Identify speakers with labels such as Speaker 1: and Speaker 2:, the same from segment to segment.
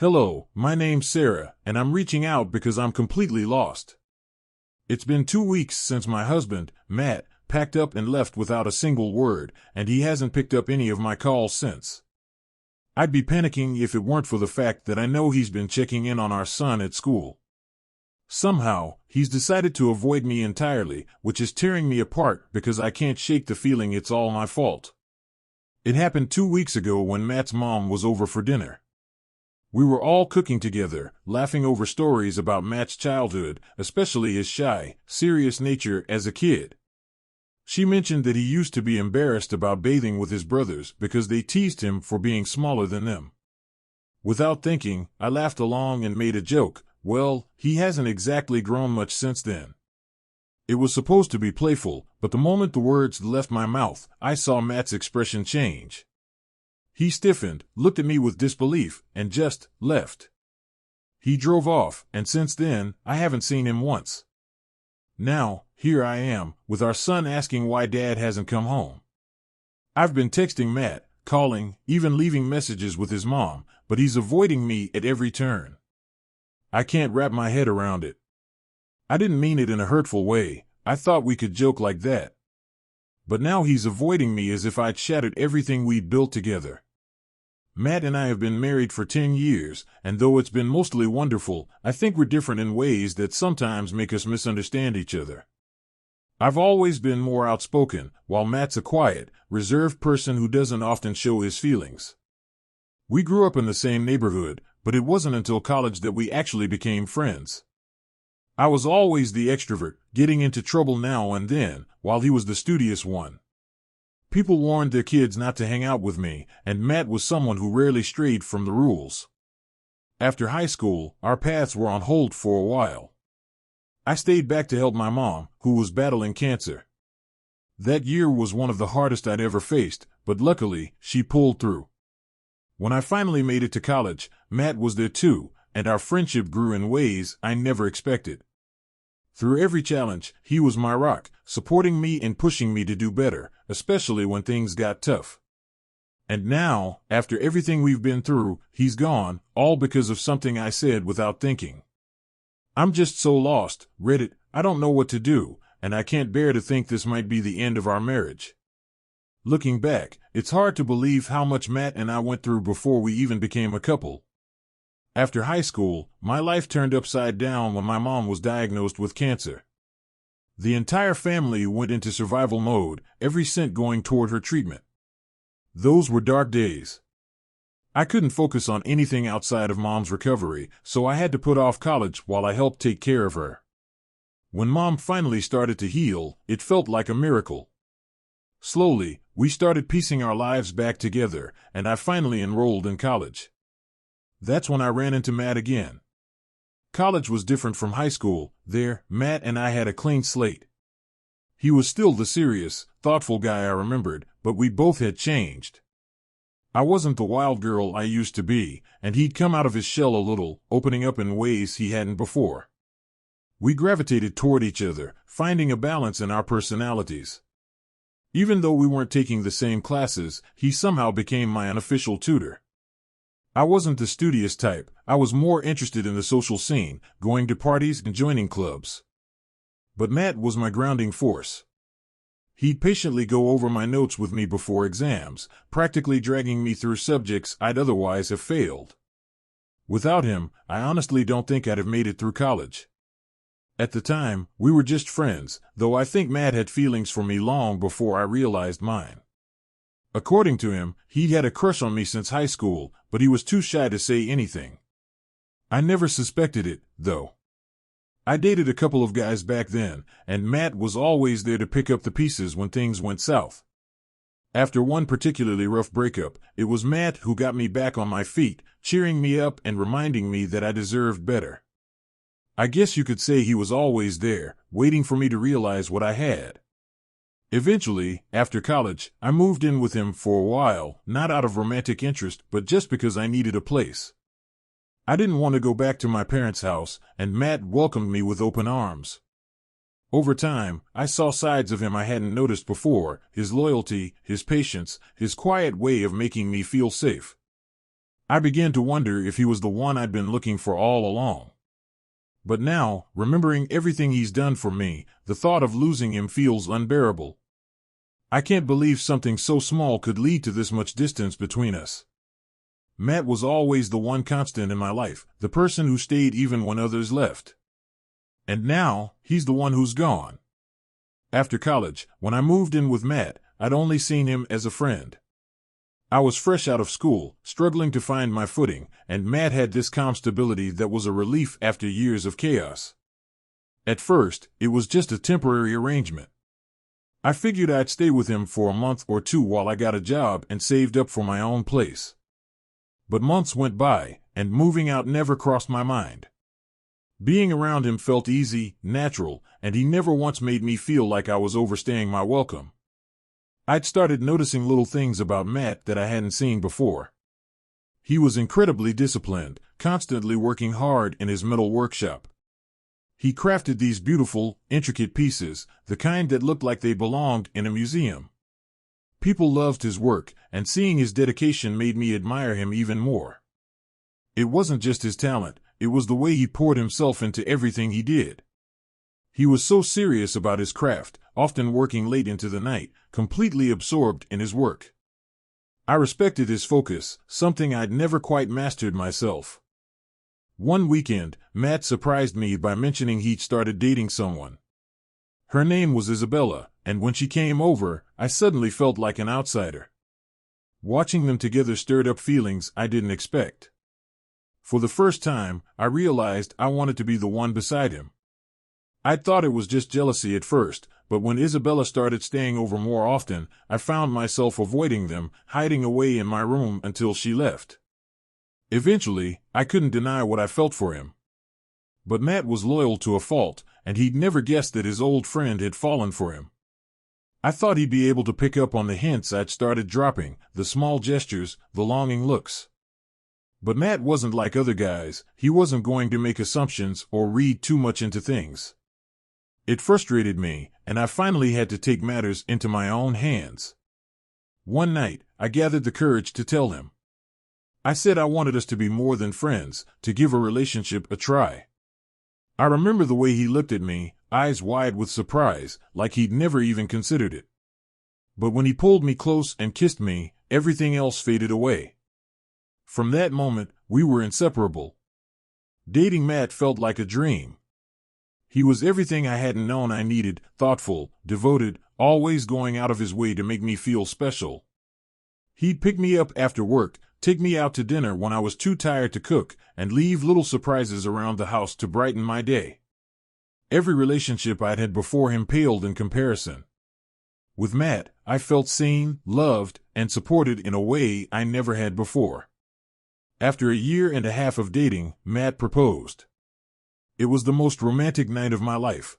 Speaker 1: Hello, my name's Sarah, and I'm reaching out because I'm completely lost. It's been 2 weeks since my husband, Matt, packed up and left without a single word, and he hasn't picked up any of my calls since. I'd be panicking if it weren't for the fact that I know he's been checking in on our son at school. Somehow, he's decided to avoid me entirely, which is tearing me apart because I can't shake the feeling it's all my fault. It happened 2 weeks ago when Matt's mom was over for dinner. We were all cooking together, laughing over stories about Matt's childhood, especially his shy, serious nature as a kid. She mentioned that he used to be embarrassed about bathing with his brothers because they teased him for being smaller than them. Without thinking, I laughed along and made a joke. Well, he hasn't exactly grown much since then. It was supposed to be playful, but the moment the words left my mouth, I saw Matt's expression change. He stiffened, looked at me with disbelief, and just left. He drove off, and since then, I haven't seen him once. Now, here I am, with our son asking why Dad hasn't come home. I've been texting Matt, calling, even leaving messages with his mom, but he's avoiding me at every turn. I can't wrap my head around it. I didn't mean it in a hurtful way. I thought we could joke like that. But now he's avoiding me as if I'd shattered everything we'd built together. Matt and I have been married for 10 years, and though it's been mostly wonderful, I think we're different in ways that sometimes make us misunderstand each other. I've always been more outspoken, while Matt's a quiet, reserved person who doesn't often show his feelings. We grew up in the same neighborhood, but it wasn't until college that we actually became friends. I was always the extrovert, getting into trouble now and then, while he was the studious one. People warned their kids not to hang out with me, and Matt was someone who rarely strayed from the rules. After high school, our paths were on hold for a while. I stayed back to help my mom, who was battling cancer. That year was one of the hardest I'd ever faced, but luckily, she pulled through. When I finally made it to college, Matt was there too, and our friendship grew in ways I never expected. Through every challenge, he was my rock, supporting me and pushing me to do better, especially when things got tough. And now, after everything we've been through, he's gone, all because of something I said without thinking. I'm just so lost, Reddit, I don't know what to do, and I can't bear to think this might be the end of our marriage. Looking back, it's hard to believe how much Matt and I went through before we even became a couple. After high school, my life turned upside down when my mom was diagnosed with cancer. The entire family went into survival mode, every cent going toward her treatment. Those were dark days. I couldn't focus on anything outside of Mom's recovery, so I had to put off college while I helped take care of her. When Mom finally started to heal, it felt like a miracle. Slowly, we started piecing our lives back together, and I finally enrolled in college. That's when I ran into Matt again. College was different from high school. There, Matt and I had a clean slate. He was still the serious, thoughtful guy I remembered, but we both had changed. I wasn't the wild girl I used to be, and he'd come out of his shell a little, opening up in ways he hadn't before. We gravitated toward each other, finding a balance in our personalities. Even though we weren't taking the same classes, he somehow became my unofficial tutor. I wasn't the studious type. I was more interested in the social scene, going to parties and joining clubs. But Matt was my grounding force. He'd patiently go over my notes with me before exams, practically dragging me through subjects I'd otherwise have failed. Without him, I honestly don't think I'd have made it through college. At the time, we were just friends, though I think Matt had feelings for me long before I realized mine. According to him, he'd had a crush on me since high school, but he was too shy to say anything. I never suspected it, though. I dated a couple of guys back then, and Matt was always there to pick up the pieces when things went south. After one particularly rough breakup, it was Matt who got me back on my feet, cheering me up and reminding me that I deserved better. I guess you could say he was always there, waiting for me to realize what I had. Eventually, after college, I moved in with him for a while, not out of romantic interest, but just because I needed a place. I didn't want to go back to my parents' house, and Matt welcomed me with open arms. Over time, I saw sides of him I hadn't noticed before, his loyalty, his patience, his quiet way of making me feel safe. I began to wonder if he was the one I'd been looking for all along. But now, remembering everything he's done for me, the thought of losing him feels unbearable. I can't believe something so small could lead to this much distance between us. Matt was always the one constant in my life, the person who stayed even when others left. And now, he's the one who's gone. After college, when I moved in with Matt, I'd only seen him as a friend. I was fresh out of school, struggling to find my footing, and Matt had this calm stability that was a relief after years of chaos. At first, it was just a temporary arrangement. I figured I'd stay with him for a month or two while I got a job and saved up for my own place. But months went by, and moving out never crossed my mind. Being around him felt easy, natural, and he never once made me feel like I was overstaying my welcome. I'd started noticing little things about Matt that I hadn't seen before. He was incredibly disciplined, constantly working hard in his metal workshop. He crafted these beautiful, intricate pieces, the kind that looked like they belonged in a museum. People loved his work, and seeing his dedication made me admire him even more. It wasn't just his talent, it was the way he poured himself into everything he did. He was so serious about his craft, often working late into the night, completely absorbed in his work. I respected his focus, something I'd never quite mastered myself. One weekend, Matt surprised me by mentioning he'd started dating someone. Her name was Isabella, and when she came over, I suddenly felt like an outsider. Watching them together stirred up feelings I didn't expect. For the first time, I realized I wanted to be the one beside him. I'd thought it was just jealousy at first, but when Isabella started staying over more often, I found myself avoiding them, hiding away in my room until she left. Eventually, I couldn't deny what I felt for him. But Matt was loyal to a fault, and he'd never guessed that his old friend had fallen for him. I thought he'd be able to pick up on the hints I'd started dropping, the small gestures, the longing looks. But Matt wasn't like other guys. He wasn't going to make assumptions or read too much into things. It frustrated me, and I finally had to take matters into my own hands. One night, I gathered the courage to tell him. I said I wanted us to be more than friends, to give a relationship a try. I remember the way he looked at me, eyes wide with surprise, like he'd never even considered it. But when he pulled me close and kissed me, everything else faded away. From that moment, we were inseparable. Dating Matt felt like a dream. He was everything I hadn't known I needed, thoughtful, devoted, always going out of his way to make me feel special. He'd pick me up after work, take me out to dinner when I was too tired to cook, and leave little surprises around the house to brighten my day. Every relationship I'd had before him paled in comparison. With Matt, I felt seen, loved, and supported in a way I never had before. After a year and a half of dating, Matt proposed. It was the most romantic night of my life.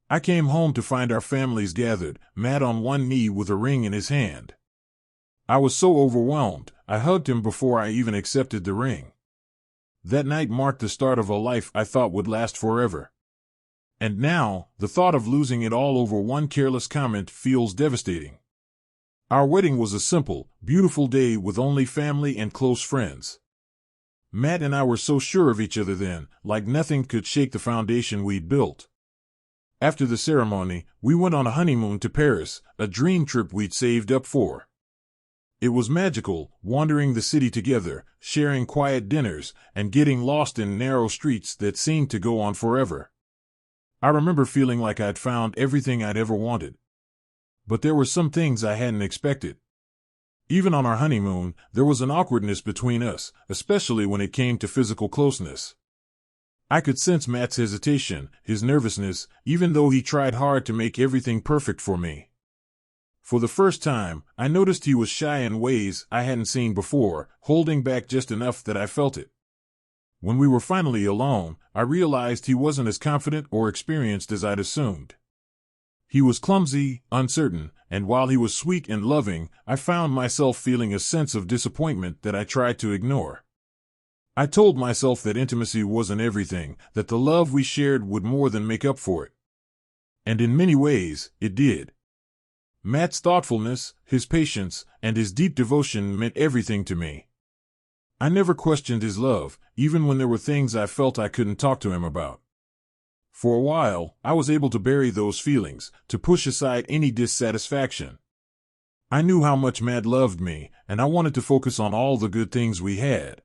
Speaker 1: I came home to find our families gathered, Matt on one knee with a ring in his hand. I was so overwhelmed, I hugged him before I even accepted the ring. That night marked the start of a life I thought would last forever. And now, the thought of losing it all over one careless comment feels devastating. Our wedding was a simple, beautiful day with only family and close friends. Matt and I were so sure of each other then, like nothing could shake the foundation we'd built. After the ceremony, we went on a honeymoon to Paris, a dream trip we'd saved up for. It was magical, wandering the city together, sharing quiet dinners, and getting lost in narrow streets that seemed to go on forever. I remember feeling like I'd found everything I'd ever wanted. But there were some things I hadn't expected. Even on our honeymoon, there was an awkwardness between us, especially when it came to physical closeness. I could sense Matt's hesitation, his nervousness, even though he tried hard to make everything perfect for me. For the first time, I noticed he was shy in ways I hadn't seen before, holding back just enough that I felt it. When we were finally alone, I realized he wasn't as confident or experienced as I'd assumed. He was clumsy, uncertain, and while he was sweet and loving, I found myself feeling a sense of disappointment that I tried to ignore. I told myself that intimacy wasn't everything, that the love we shared would more than make up for it. And in many ways, it did. Matt's thoughtfulness, his patience, and his deep devotion meant everything to me. I never questioned his love, even when there were things I felt I couldn't talk to him about. For a while, I was able to bury those feelings, to push aside any dissatisfaction. I knew how much Matt loved me, and I wanted to focus on all the good things we had.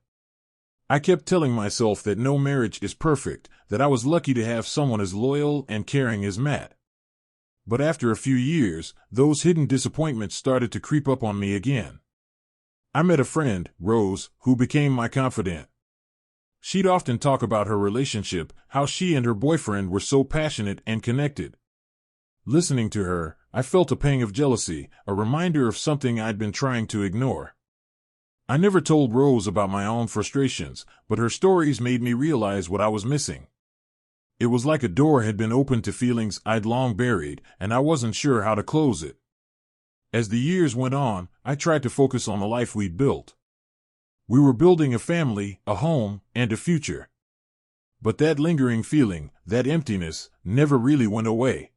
Speaker 1: I kept telling myself that no marriage is perfect, that I was lucky to have someone as loyal and caring as Matt. But after a few years, those hidden disappointments started to creep up on me again. I met a friend, Rose, who became my confidant. She'd often talk about her relationship, how she and her boyfriend were so passionate and connected. Listening to her, I felt a pang of jealousy, a reminder of something I'd been trying to ignore. I never told Rose about my own frustrations, but her stories made me realize what I was missing. It was like a door had been opened to feelings I'd long buried, and I wasn't sure how to close it. As the years went on, I tried to focus on the life we'd built. We were building a family, a home, and a future. But that lingering feeling, that emptiness, never really went away.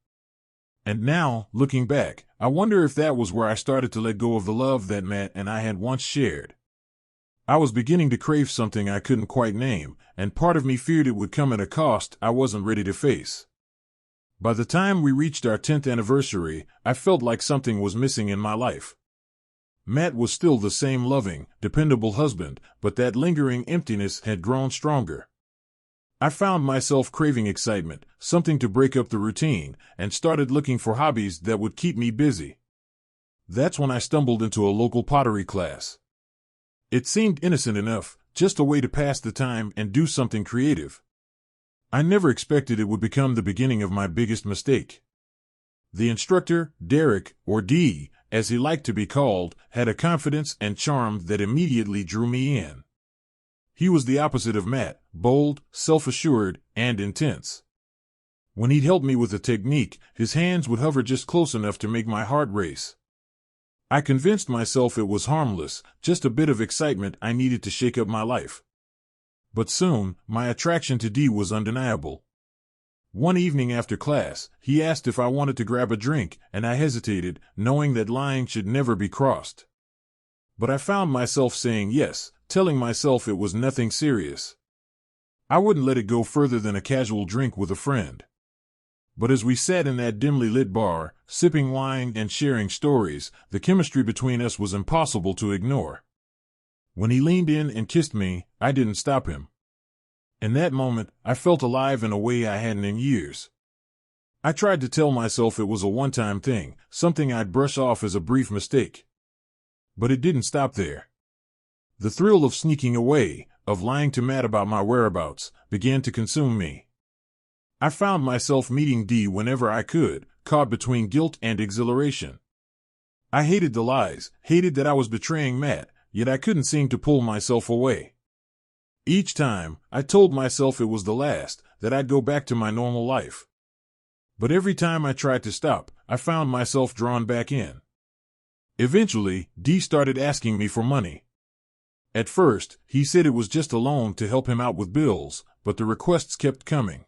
Speaker 1: And now, looking back, I wonder if that was where I started to let go of the love that Matt and I had once shared. I was beginning to crave something I couldn't quite name, and part of me feared it would come at a cost I wasn't ready to face. By the time we reached our 10th anniversary, I felt like something was missing in my life. Matt was still the same loving, dependable husband, but that lingering emptiness had grown stronger. I found myself craving excitement, something to break up the routine, and started looking for hobbies that would keep me busy. That's when I stumbled into a local pottery class. It seemed innocent enough, just a way to pass the time and do something creative. I never expected it would become the beginning of my biggest mistake. The instructor, Derek, or D, as he liked to be called, had a confidence and charm that immediately drew me in. He was the opposite of Matt, bold, self-assured, and intense. When he'd help me with a technique, his hands would hover just close enough to make my heart race. I convinced myself it was harmless, just a bit of excitement I needed to shake up my life. But soon, my attraction to D was undeniable. One evening after class, he asked if I wanted to grab a drink, and I hesitated, knowing that line should never be crossed. But I found myself saying yes, telling myself it was nothing serious. I wouldn't let it go further than a casual drink with a friend. But as we sat in that dimly lit bar, sipping wine and sharing stories, the chemistry between us was impossible to ignore. When he leaned in and kissed me, I didn't stop him. In that moment, I felt alive in a way I hadn't in years. I tried to tell myself it was a one-time thing, something I'd brush off as a brief mistake. But it didn't stop there. The thrill of sneaking away, of lying to Matt about my whereabouts, began to consume me. I found myself meeting D whenever I could, caught between guilt and exhilaration. I hated the lies, hated that I was betraying Matt, yet I couldn't seem to pull myself away. Each time, I told myself it was the last, that I'd go back to my normal life. But every time I tried to stop, I found myself drawn back in. Eventually, D started asking me for money. At first, he said it was just a loan to help him out with bills, but the requests kept coming.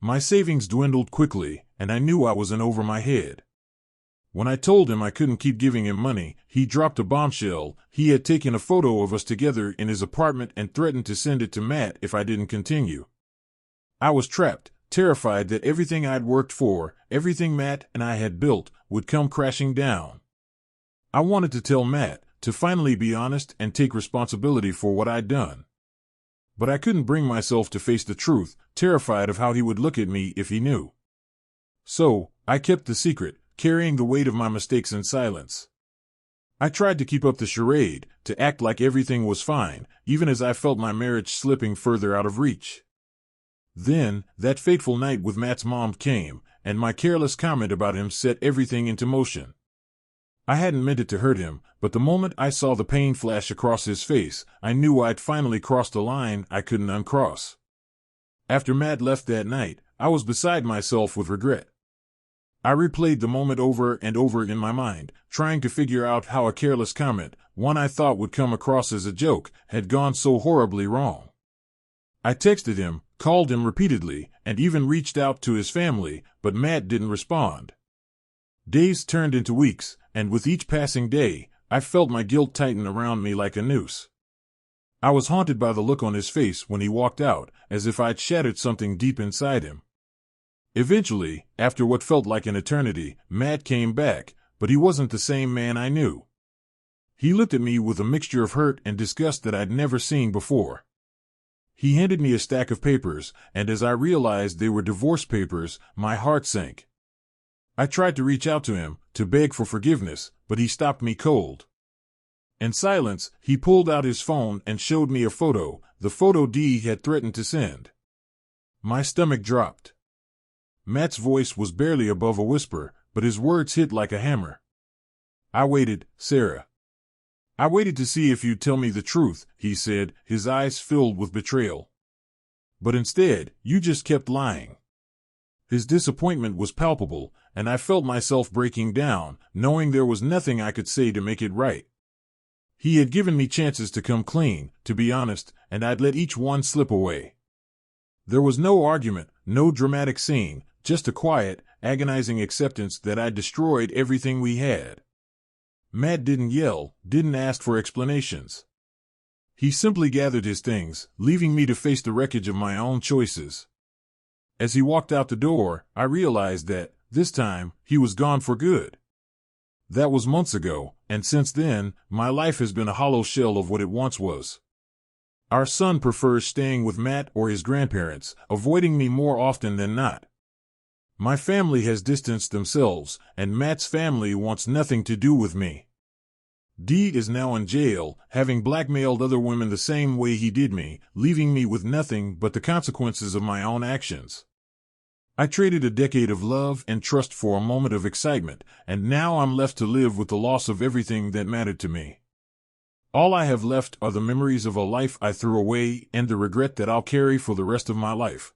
Speaker 1: My savings dwindled quickly, and I knew I was in over my head. When I told him I couldn't keep giving him money, he dropped a bombshell. He had taken a photo of us together in his apartment and threatened to send it to Matt if I didn't continue. I was trapped, terrified that everything I'd worked for, everything Matt and I had built, would come crashing down. I wanted to tell Matt, to finally be honest and take responsibility for what I'd done. But I couldn't bring myself to face the truth, terrified of how he would look at me if he knew. So, I kept the secret, carrying the weight of my mistakes in silence. I tried to keep up the charade, to act like everything was fine, even as I felt my marriage slipping further out of reach. Then, that fateful night with Matt's mom came, and my careless comment about him set everything into motion. I hadn't meant it to hurt him, but the moment I saw the pain flash across his face, I knew I'd finally crossed a line I couldn't uncross. After Matt left that night, I was beside myself with regret. I replayed the moment over and over in my mind, trying to figure out how a careless comment, one I thought would come across as a joke, had gone so horribly wrong. I texted him, called him repeatedly, and even reached out to his family, but Matt didn't respond. Days turned into weeks, and with each passing day, I felt my guilt tighten around me like a noose. I was haunted by the look on his face when he walked out, as if I'd shattered something deep inside him. Eventually, after what felt like an eternity, Matt came back, but he wasn't the same man I knew. He looked at me with a mixture of hurt and disgust that I'd never seen before. He handed me a stack of papers, and as I realized they were divorce papers, my heart sank. I tried to reach out to him, to beg for forgiveness, but he stopped me cold. In silence, he pulled out his phone and showed me a photo, the photo Dee had threatened to send. My stomach dropped. Matt's voice was barely above a whisper, but his words hit like a hammer. I waited, Sarah. I waited to see if you'd tell me the truth, he said, his eyes filled with betrayal. But instead, you just kept lying. His disappointment was palpable, and I felt myself breaking down, knowing there was nothing I could say to make it right. He had given me chances to come clean, to be honest, and I'd let each one slip away. There was no argument, no dramatic scene, just a quiet, agonizing acceptance that I'd destroyed everything we had. Matt didn't yell, didn't ask for explanations. He simply gathered his things, leaving me to face the wreckage of my own choices. As he walked out the door, I realized that, this time, he was gone for good. That was months ago, and since then, my life has been a hollow shell of what it once was. Our son prefers staying with Matt or his grandparents, avoiding me more often than not. My family has distanced themselves, and Matt's family wants nothing to do with me. Dee is now in jail, having blackmailed other women the same way he did me, leaving me with nothing but the consequences of my own actions. I traded a decade of love and trust for a moment of excitement, and now I'm left to live with the loss of everything that mattered to me. All I have left are the memories of a life I threw away and the regret that I'll carry for the rest of my life.